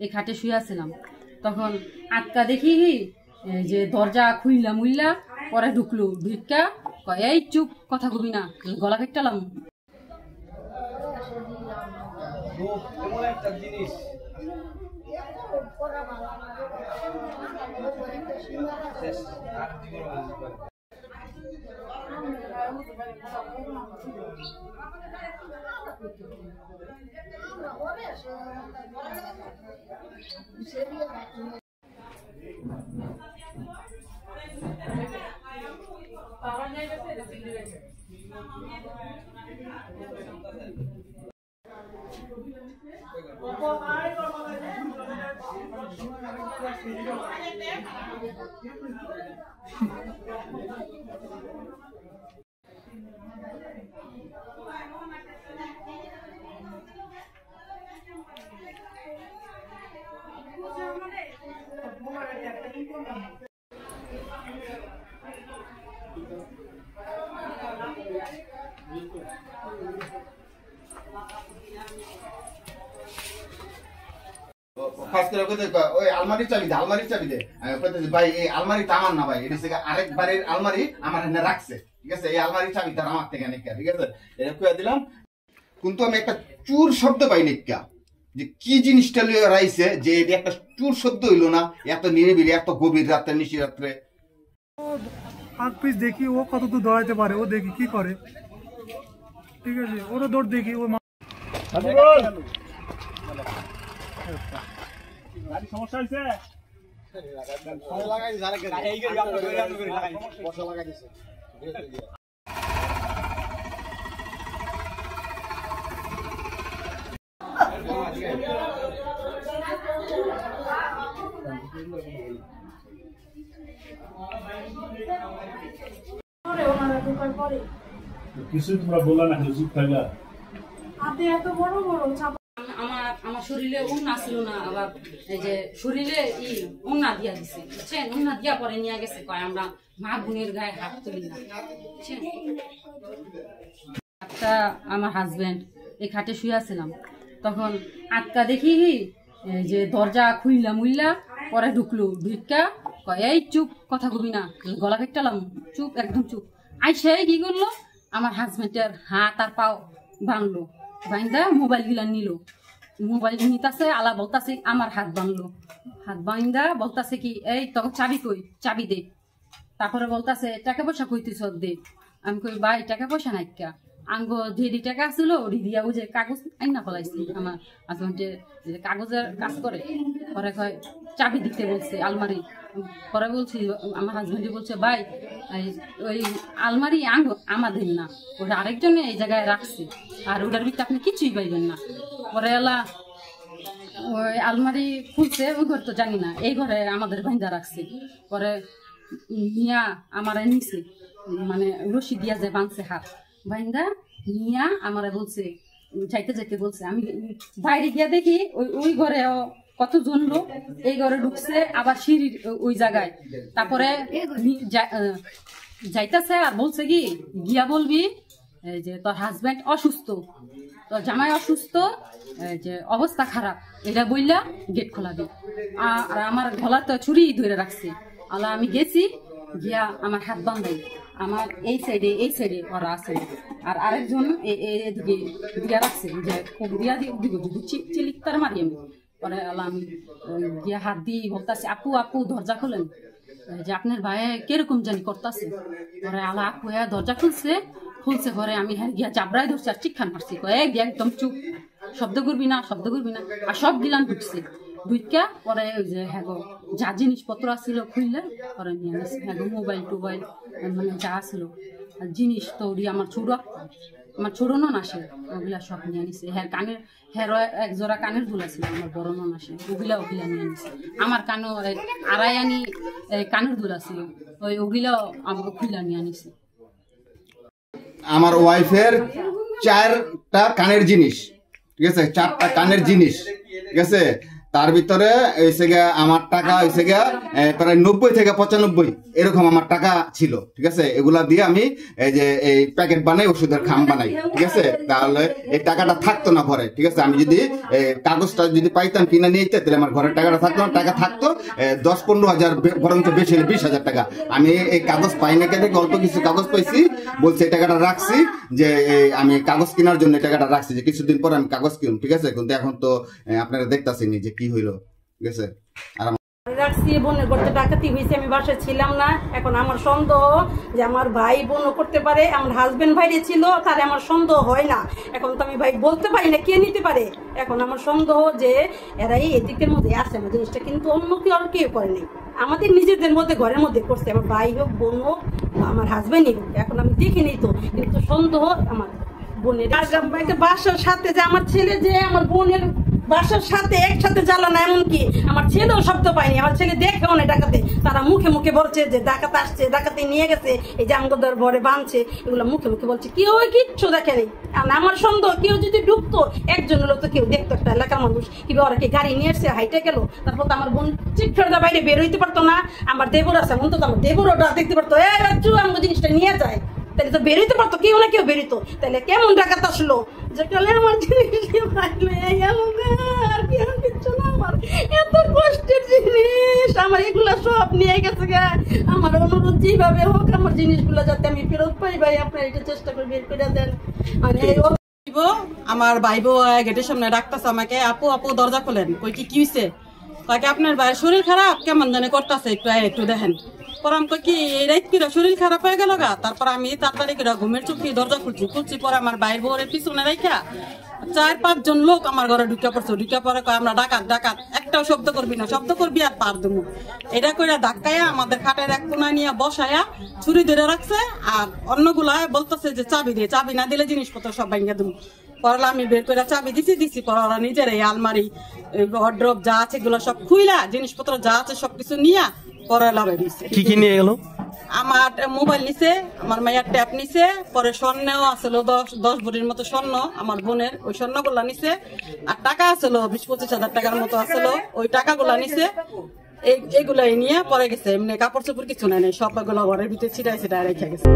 এই খাটে শুয়ে আছিলাম, তখন আটকা দেখি যে দরজা খুইলা মুইলা পরে ঢুকলো, ঢুকা কয় এই চুপ, কথা কবি না, গলা কেটলাম। আলমারির চাবি দে, আলমারির চাবি দে। ভাই এই আলমারিটা আমার না ভাই, এটা থেকে আরেকবারের আলমারি আমার এখানে রাখছে, ঠিক আছে? এই আলমারির চাবিটা আমার থেকে নিকা, ঠিক আছে? এটা কইয়া দিলাম। কিন্তু আমি একটা চুর শব্দ পাই নিকা, যে কি জিনিসটা লইয়া রাইছে, যে এটা একটা চুর শব্দ হইলো না এত নিরিবিলি, এত গভীর রাত্রে, নিশি রাত্রে। হাত পিস দেখি ও কত দূর দৌড়াইতে পারে, ও দেখি কি করে, ঠিক আছে? ওরও দৌড় দেখি। ও সমস্যা হয়েছে, কিছু তোমরা বললা না, চুপ থাকলা। আমার শরীরে উন্না ছিল না, আবার এই যে শরীরে উন্না দিয়া দিছে, বুঝছেন? উন্না দিয়া পরে নিয়ে গেছে, কয় আমরা মা বোনের গায়ে হাত তুলি না, বুঝছেন? একটা আমার হাজবেন্ড এই খাটে শুয়ে আছিলাম, তখন আটকা দেখি যে দরজা খুইলা মুইলা পরে ঢুকলো, ঢুকা কয় এই চুপ, কথা কবি না, গলা কেটলাম, চুপ, একদম চুপ। আইসে কি করলো, আমার হাজবেন্ডের হাত আর পাও ভাঙলো, ভাঙদা মোবাইল গিলা নিল, মোবাইল নিতাছে, আলা বলতাছে আমার হাত ভাঙলো, হাত ভাঙদা বলতাছে কি এই তখন চাবি কই, চাবি দে। তারপরে বলতাছে টাকা পয়সা কইতেছ দে। আমি কই ভাই টাকা পয়সা নাই কা, আঙ্গ যেডি টাকা আছিল ওডি দিয়া ও যে কাগজ আইনা ফলাইছি, আমার হাজবেন্ডে যে কাগজের কাজ করে, পরে কয় চাবি দিতে বলছে আলমারি। পরে বলছি, আমার হাজবেন্ডে বলছে ভাই ওই আলমারি আঙ্গ আমাদের না, ওটা আরেকজনে এই জায়গায় রাখছে, আর ওটার ভিতরে আপনি কিছুই পাইবেন না। পরে এলা ওই আলমারি খুলছে, ওই ঘর তো জানি না, এই ঘরে আমাদের ভাইন্দা রাখছে। পরে মিয়া আমার নিছে, মানে রশি দিয়া যে বাঁধছে হাত, ভাইন্দা মিয়া আমারে বলছে যাইতে যাইতে বলছে। আমি বাইরে গিয়া দেখি ওই ঘরে কতজন লোক, এই ঘরে ঢুকছে, আবার সিঁড়ির ওই জায়গায়। তারপরে যাইতেছে আর বলছে কি গিয়া বলবি যে তোর হাজবেন্ড অসুস্থ, তোর জামাই অসুস্থ, যে অবস্থা খারাপ, এটা বললা গেট খোলাবি। আর আমার গলা তো ছুরি ধরে রাখছে। আলা আমি গেছি, গিয়া আমার হাত বান্ধাই, আমার এই সাইডে ওরা আছে, আর আরেকজন এদিকে দিয়া রাখছে, যে দিয়া দিব চিলিকতার মারি আমি। পরে আলা আমি গিয়া হাত দিয়ে বলতেছি আপু আপু দরজা খোলেন, যে আপনার ভাই কিরকম জানি করতেছে। পরে আলা আপু দরজা খুলছে, পরে আমি হ্যাঁ গিয়া চাবড়াই ধরছি আর চিৎখান মারছি, গিয়া একদম চুপ, শব্দ করবি না, শব্দ করবি না। আর সব গিলান ঢুকছে, ঢুকা পরে ওই যে হ্যাঁ গো যা জিনিসপত্র আসছিল খুললে পরে নিয়ে নিচ্ছে, হ্যাঁ গো মোবাইল টোবাইল মানে যা আসছিল আর জিনিস তো আমার ছোট নন আসে, ওগুলা সব নিয়ে নিছে। হ্যাঁ কানের এক জোড়া কানের দুল আছিল, আমার বড় নন আসে, ওগুলা নিয়ে নিছে। আমার কানও আড়াই আনি কানের দুল আছিল, ওগুলাও আমাকে খুইলা নিয়ে নিছে। আমার ওয়াইফের 4টা কানের জিনিস, ঠিক আছে, 4টা কানের জিনিস, ঠিক আছে। তার ভিতরে হয়েছে গিয়া আমার টাকা হয়েছে গিয়া প্রায় 90 থেকে 95 এরকম আমার টাকা ছিল, ঠিক আছে। এগুলা দিয়ে আমি এই যে এই প্যাকেট বানাই, ওষুধের খাম বানাই, ঠিক আছে। তাহলে এই টাকাটা থাকতো না ঘরে, ঠিক আছে। আমি যদি কাগজটা যদি পাইতাম কিনা নিয়ে যেতে, তাহলে আমার ঘরের টাকাটা থাকতো না। টাকা থাকতো 10-15 হাজার, বরঞ্চ বেশি হলে 20 হাজার টাকা। আমি এই কাগজ পাই না, কেটে অল্প কিছু কাগজ পাইছি, বলছে এই টাকাটা রাখছি, যে আমি কাগজ কেনার জন্য টাকাটা রাখছি, যে কিছুদিন পর আমি কাগজ কিনুম, ঠিক আছে। কিন্তু এখন তো আপনারা দেখতেছেন যে কি হইলো, ঠিক আছে। আর রাখছি বোনের করতে ডাকাতি হয়েছে, আমি বাসায় ছিলাম না। এখন আমার সন্দেহ যে আমার ভাই বোনও করতে পারে, আমার হাজবেন্ড ভাইরে ছিল, তারে আমার সন্দেহ হয় না। এখন তো আমি ভাই বলতে পারি না কে নিতে পারে। এখন আমার সন্দেহ যে এরাই এদিকের মধ্যে আছে না জিনিসটা, কিন্তু অন্য কেউ করেনি, আমাদের নিজেদের মধ্যে ঘরের মধ্যে করছে, আমার ভাই হোক বোন হোক আমার হাজবেন্ডই হোক। এখন আমি দেখিনি তো, কিন্তু সন্দেহ আমার বোনের। একটা বাসার সাথে যে আমার ছেলে যে আমার বোনের বাসার সাথে একসাথে জ্বালানো, এমনকি আমার ছেলেও শব্দ পায়নি, আমার ছেলে দেখেও না ডাকাতে। তারা মুখে মুখে বলছে যে ডাকাত আসছে, ডাকাতে নিয়ে গেছে, এই যে আমগোদার ভরে বাঁধছে, এগুলো মুখে মুখে বলছে, কেউ কিচ্ছু দেখেনি। আমার সন্দেহ কেউ যদি ঢুকতো, একজন লোক তো কেউ দেখতো, একটা এলাকার মানুষ কিংবা ওরা কি গাড়ি নিয়ে এসছে, হাইটে গেল, তারপর তো আমার বোন চিৎকারটা বাইরে বের হইতে পারতো না। আমার দেবর আছে, এমন তো আমার দেবর ওটা দেখতে পারতো, বাচ্চু আমার জিনিসটা নিয়ে যায়, তাহলে তো বেরোইতে পারতো, কেউ না কেউ বেরোতো। তাহলে কেমন ডাকাত আসলো যে কালে আমার জিনিস কিচ্ছু না, আমার এত কষ্টের জিনিস আমার এগুলা সব নিয়ে গেছে। আমার অনুরোধ যেভাবে হোক আমার জিনিসগুলো যাতে আমি ফেরত পাই, ভাই আপনার এটা চেষ্টা করে বের করে দেন। মানে আমার ভাই বউ গেটের সামনে ডাকতেছে আমাকে, আপু আপু দরজা খোলেন। কই কি হয়েছে? তাকে আপনার ভাইয়ের শরীর খারাপ, কেমন জানে করতেছে, একটু দেখেন। পরে আমি কি এই রাত কিরা শরীর খারাপ হয়ে গেল গা। তারপর আমি তাড়াতাড়ি করে ঘুমের চোখে দরজা খুলছি। পরে আমার ভাইয়ের বউরের পিছনে রাখা 4-5 জন লোক আমার ঘরে ঢুকে পড়ছে। ঢুকে পরে আমরা ডাকাত, একটাও শব্দ করবি না, শব্দ করবি আর পার দেবো। এটা করে ধাক্কায়া আমাদের খাটের এক কোনায় নিয়ে বসায়া ছুরি ধরে রাখছে, আর অন্যগুলা বলতেছে যে চাবি দিয়ে, চাবি না দিলে জিনিসপত্র সব ভাঙিয়ে দেবো। পরে আমি বের করে চাবি দিছি। পরে ওরা নিজের এই আলমারি ওয়ার্ড্রোব যা আছে এগুলো সব খুইলা জিনিসপত্র যা আছে সবকিছু নিয়ে পরে লাগাই দিচ্ছে। কি নিয়ে গেল? আমার মোবাইল নিছে, আমার মায়ের ট্যাপ নিছে, পরে স্বর্ণও আসলো 10 ভরির মতো স্বর্ণ আমার বোনের, ওই স্বর্ণগুলা নিছে। আর টাকা আসলো 20-25 হাজার টাকার মতো আসলো, ওই টাকাগুলা নিছে। এইগুলাই নিয়ে পরে গেছে, এমনি কাপড় চোপড় কিছু নাই, সবগুলো ঘরের ভিতরে ছিটাই রেখে গেছে।